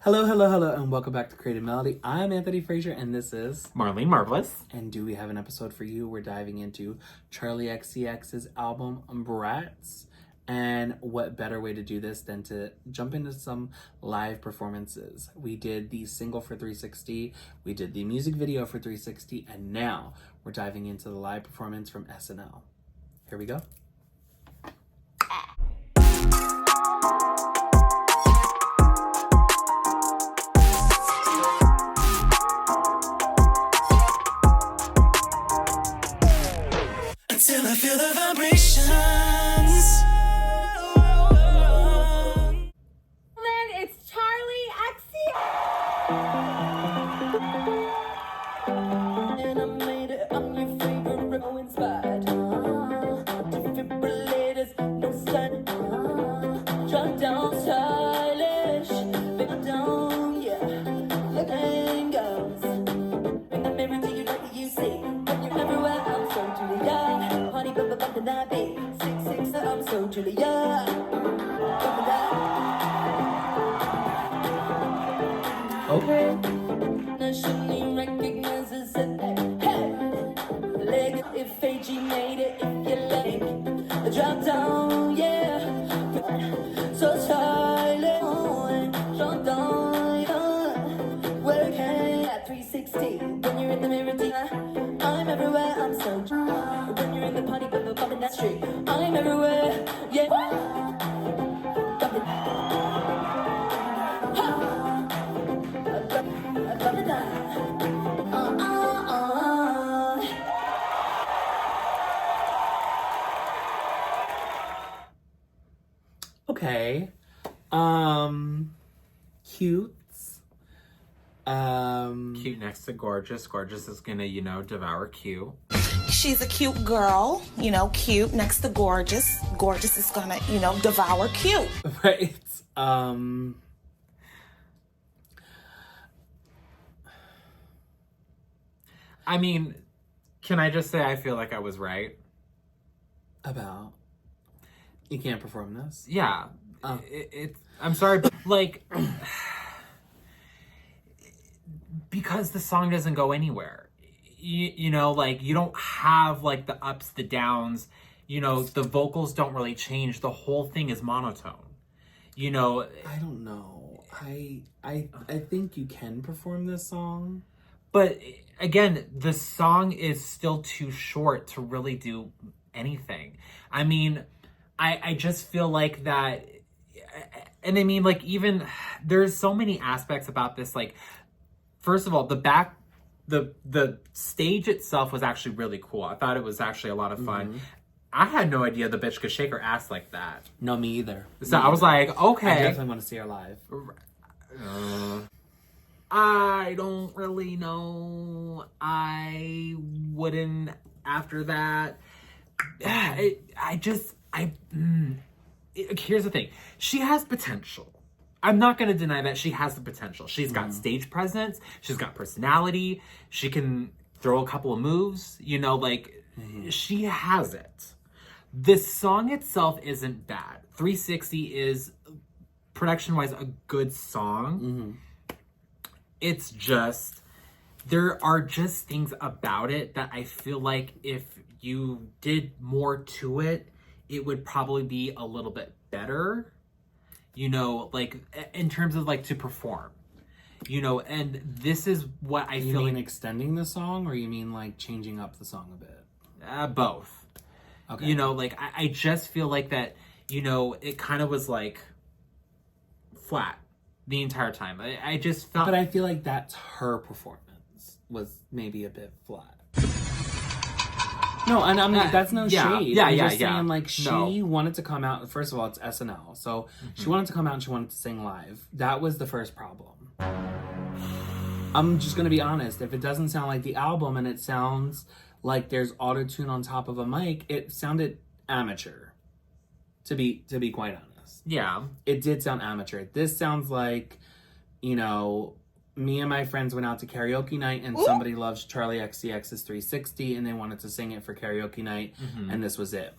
Hello, hello, hello, and welcome back to Creative Melody. I'm Anthony Frazer, and this is Marlene Marvelous. And do we have an episode for you? We're diving into Charli XCX's album Brats. And what better way to do this than to jump into some live performances? We did the single for 360, we did the music video for 360, and now we're diving into the live performance from SNL. Here we go. Until I feel the vibrations. Then it's Charli XCX. And I made it, I'm your favorite, inspired. Defibrillators, no sun. Drop down, stylish. Baby down, yeah. Look and goes. Bring the mirror to you like you see. When you're everywhere, I'm so Julia. Honey, but the night be 6'6", I'm so Julia. Okay. Nationally recognizes it. Hey, leg if AG made it, if you like, drop down, yeah. So silent, drop down, yeah. Working at 360 when you're in the mirror. I'm everywhere, I'm so when you're in the party, bumping that street. I'm everywhere, yeah. Okay. Cute. Cute next to gorgeous. Gorgeous is gonna, devour cute. She's a cute girl, cute next to gorgeous. Gorgeous is gonna, devour cute. Right. I mean, can I just say I feel like I was right? About you can't perform this. Yeah. I'm sorry, but because the song doesn't go anywhere. You don't have the ups, the downs, the vocals don't really change. The whole thing is monotone. I don't know. I think you can perform this song. But again, the song is still too short to really do anything. I mean, I just feel like that, and I mean, even there's so many aspects about this. First of all, the stage itself was actually really cool. I thought it was actually a lot of fun. Mm-hmm. I had no idea the bitch could shake her ass like that. No, me either. So I was like, okay. I definitely want to see her live. I don't really know. I wouldn't after that. Here's the thing. She has potential. I'm not going to deny that she has the potential. She's got stage presence. She's got personality. She can throw a couple of moves. She has it. This song itself isn't bad. 360 is, production-wise, a good song. Mm-hmm. It's just, there are just things about it that I feel like if you did more to it, it would probably be a little bit better, in terms of to perform, and this is what I feel. You mean extending the song, or you mean changing up the song a bit? Both. Okay. I just feel like that, it kind of was flat the entire time. I just felt. But I feel like that's her performance was maybe a bit flat. No, and I mean, that's no shade. I'm just saying, she wanted to come out. First of all, it's SNL. So she wanted to come out and she wanted to sing live. That was the first problem. I'm just going to be honest. If it doesn't sound like the album and it sounds like there's auto-tune on top of a mic, it sounded amateur, to be quite honest. Yeah. It did sound amateur. This sounds like, me and my friends went out to karaoke night and somebody loves Charli XCX's 360 and they wanted to sing it for karaoke night and this was it.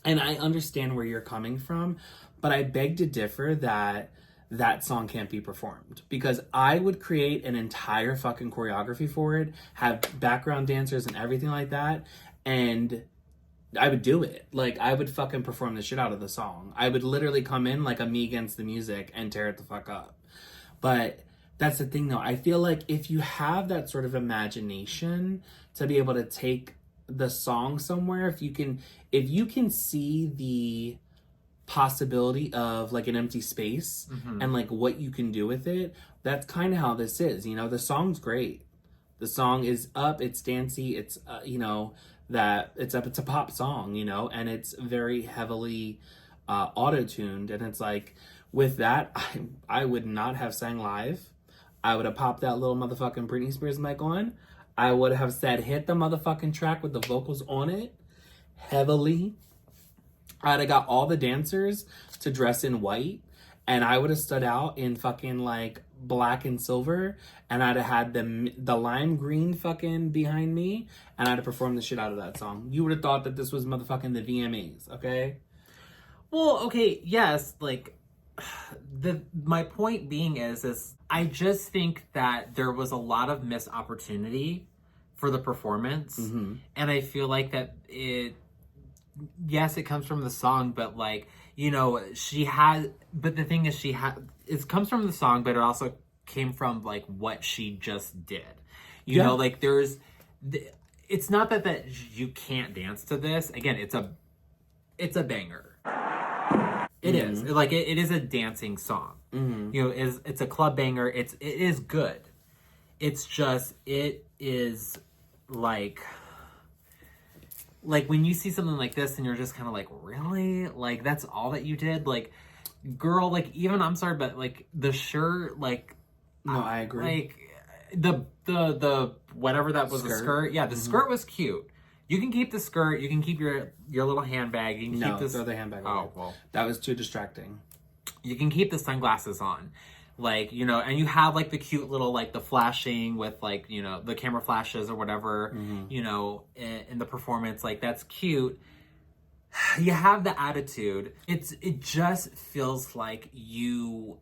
And I understand where you're coming from, but I beg to differ that that song can't be performed, because I would create an entire fucking choreography for it, have background dancers and everything like that, and I would do it. Like, I would fucking perform the shit out of the song. I would literally come in like a Me Against the Music and tear it the fuck up. But that's the thing though. I feel like if you have that sort of imagination to be able to take the song somewhere, if you can see the possibility of like an empty space and like what you can do with it, that's kind of how this is. You know, the song's great. The song is up, it's dancey, it's that it's up, it's a pop song, and it's very heavily auto-tuned, and it's like, with that, I would not have sang live. I would have popped that little motherfucking Britney Spears mic on. I would have said, hit the motherfucking track with the vocals on it heavily. I'd have got all the dancers to dress in white, and I would have stood out in fucking like black and silver, and I'd have had the lime green fucking behind me, and I'd have performed the shit out of that song. You would have thought that this was motherfucking the VMAs, okay? Well, okay, yes, like, my point being is I just think that there was a lot of missed opportunity for the performance, and I feel like that yes, it comes from the song, but like, but the thing is, it comes from the song, but it also came from like what she just did. You know, like it's not that you can't dance to this. Again, it's a banger. It is like it is a dancing song. It's a club banger. It is good. It's just, it is like when you see something like this and you're just kind of like, really? Like, that's all that you did? Like, girl, like, even, I'm sorry, but like the shirt, like, no, I agree. Like the whatever that was, the skirt. Yeah, the skirt was cute. You can keep the skirt. You can keep your little handbag. You can keep this. Throw the handbag away. Oh, well. That was too distracting. You can keep the sunglasses on. Like, and you have like the cute little, like the flashing with like, the camera flashes or whatever, in the performance. Like, that's cute. You have the attitude. It just feels like you're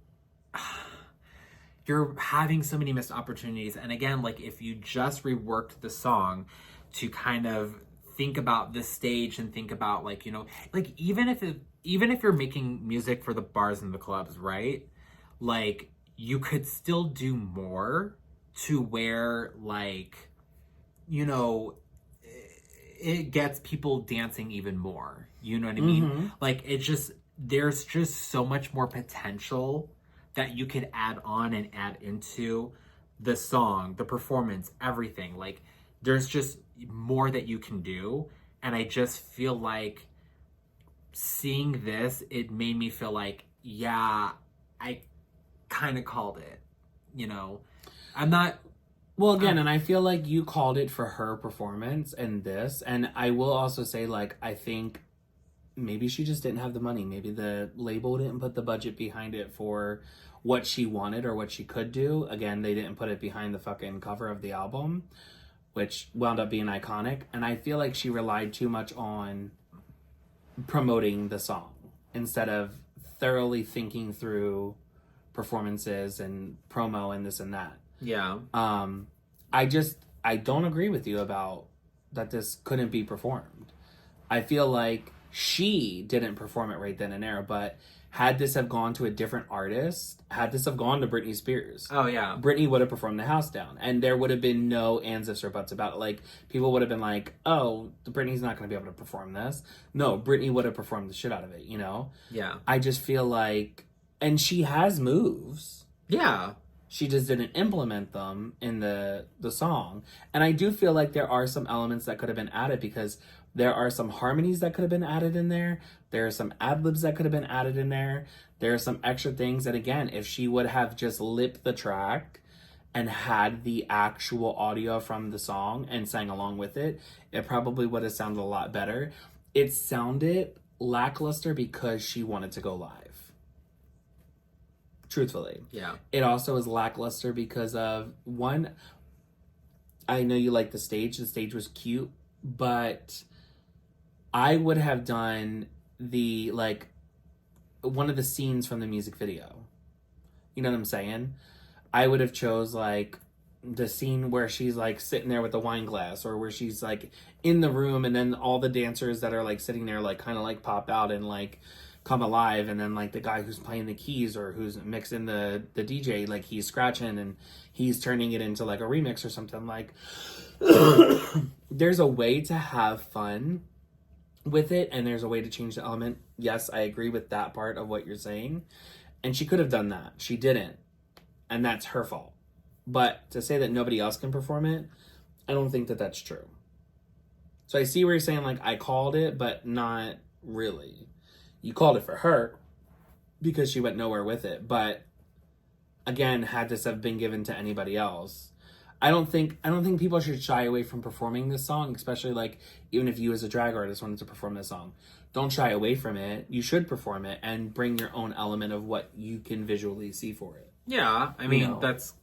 having so many missed opportunities. And again, like, if you just reworked the song to kind of think about the stage and think about like, like even if you're making music for the bars and the clubs, right? Like, you could still do more to where, like, it gets people dancing even more. You know what I mean? Like, there's just so much more potential that you could add on and add into the song, the performance, everything. Like, there's just more that you can do. And I just feel like seeing this, it made me feel like, yeah, I kind of called it, I'm not. Well, again, and I feel like you called it for her performance and this, and I will also say, like, I think maybe she just didn't have the money. Maybe the label didn't put the budget behind it for what she wanted or what she could do. Again, they didn't put it behind the fucking cover of the album, which wound up being iconic. And I feel like she relied too much on promoting the song instead of thoroughly thinking through performances and promo and this and that. Yeah. I don't agree with you about that this couldn't be performed. I feel like she didn't perform it right then and there, but had this have gone to a different artist, had this have gone to Britney Spears. Oh, yeah. Britney would have performed the house down, and there would have been no ands, ifs, or buts about it. Like, people would have been like, oh, Britney's not going to be able to perform this. No, Britney would have performed the shit out of it, Yeah. I just feel like, and she has moves. Yeah. She just didn't implement them in the song. And I do feel like there are some elements that could have been added, because there are some harmonies that could have been added in there. There are some ad-libs that could have been added in there. There are some extra things that, again, if she would have just lipped the track and had the actual audio from the song and sang along with it, it probably would have sounded a lot better. It sounded lackluster because she wanted to go live. Truthfully. Yeah. It also is lackluster because of, one, I know you like the stage. The stage was cute, but I would have done one of the scenes from the music video. You know what I'm saying? I would have chose like the scene where she's like sitting there with the wine glass, or where she's like in the room and then all the dancers that are like sitting there like kind of like pop out and like come alive, and then like the guy who's playing the keys or who's mixing the DJ, like he's scratching and he's turning it into like a remix or something. Like there's a way to have fun with it, and there's a way to change the element. Yes, I agree with that part of what you're saying, and she could have done that. She didn't, and that's her fault. But to say that nobody else can perform it, I don't think that that's true. So I see where you're saying, like, I called it, but not really. You called it for her because she went nowhere with it. But again, had this have been given to anybody else, I don't think people should shy away from performing this song, especially like even if you as a drag artist wanted to perform this song. Don't shy away from it. You should perform it and bring your own element of what you can visually see for it. Yeah, I mean, that's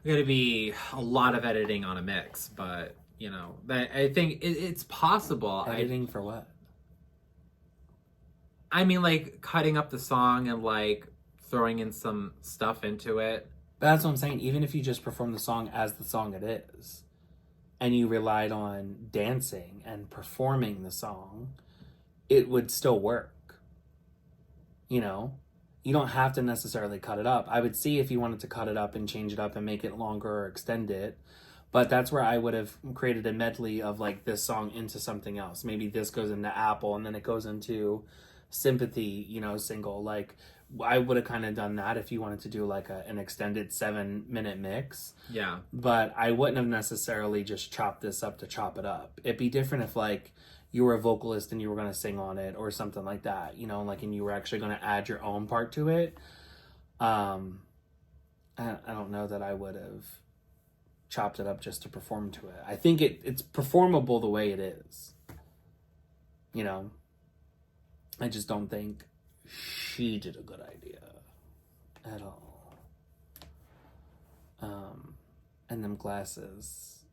going to be a lot of editing on a mix, but, you know, I think it's possible. Editing for what? I mean, like, cutting up the song and, like, throwing in some stuff into it. But that's what I'm saying. Even if you just perform the song as the song it is, and you relied on dancing and performing the song, it would still work. You know? You don't have to necessarily cut it up. I would see if you wanted to cut it up and change it up and make it longer or extend it. But that's where I would have created a medley of like this song into something else. Maybe this goes into Apple and then it goes into Sympathy, you know, single. Like I would have kind of done that if you wanted to do like an extended 7-minute mix. Yeah. But I wouldn't have necessarily just chopped this up to chop it up. It'd be different if like you were a vocalist and you were going to sing on it or something like that, you know, like, and you were actually going to add your own part to it. I don't know that I would have chopped it up just to perform to it. I think it's performable the way it is, you know. I just don't think she did a good idea at all. And them glasses,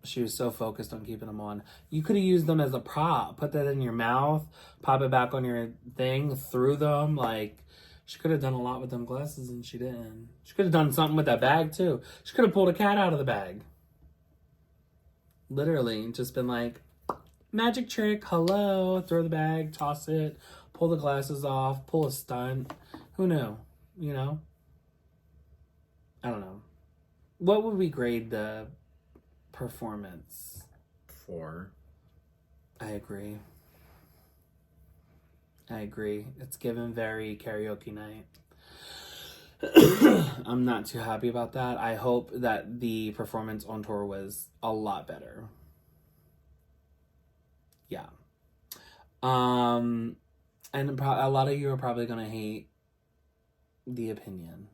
she was so focused on keeping them on. You could have used them as a prop. Put that in your mouth, pop it back on your thing, threw them. Like, she could have done a lot with them glasses, and she didn't. She could have done something with that bag, too. She could have pulled a cat out of the bag. Literally, just been like, magic trick, hello, throw the bag, toss it, pull the glasses off, pull a stunt. Who knew? You know? I don't know. What would we grade the performance? 4. I agree. It's given very karaoke night. I'm not too happy about that. I hope that the performance on tour was a lot better. Yeah. And a lot of you are probably going to hate the opinion.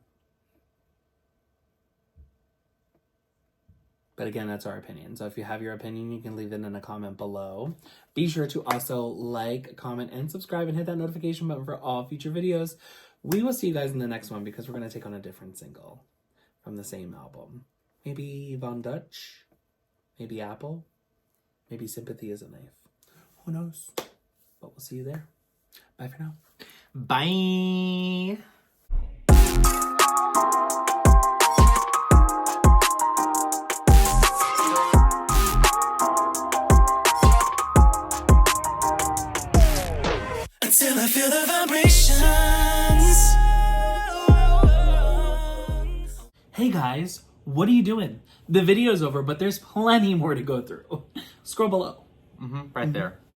But again, that's our opinion. So if you have your opinion, you can leave it in a comment below. Be sure to also like, comment, and subscribe, and hit that notification button for all future videos. We will see you guys in the next one because we're going to take on a different single from the same album. Maybe Von Dutch. Maybe Apple. Maybe Sympathy is a Knife. Who knows? But we'll see you there. Bye for now. Bye. Until I feel the vibrations. Hey guys, what are you doing? The video's over, but there's plenty more to go through. Scroll below. Right there.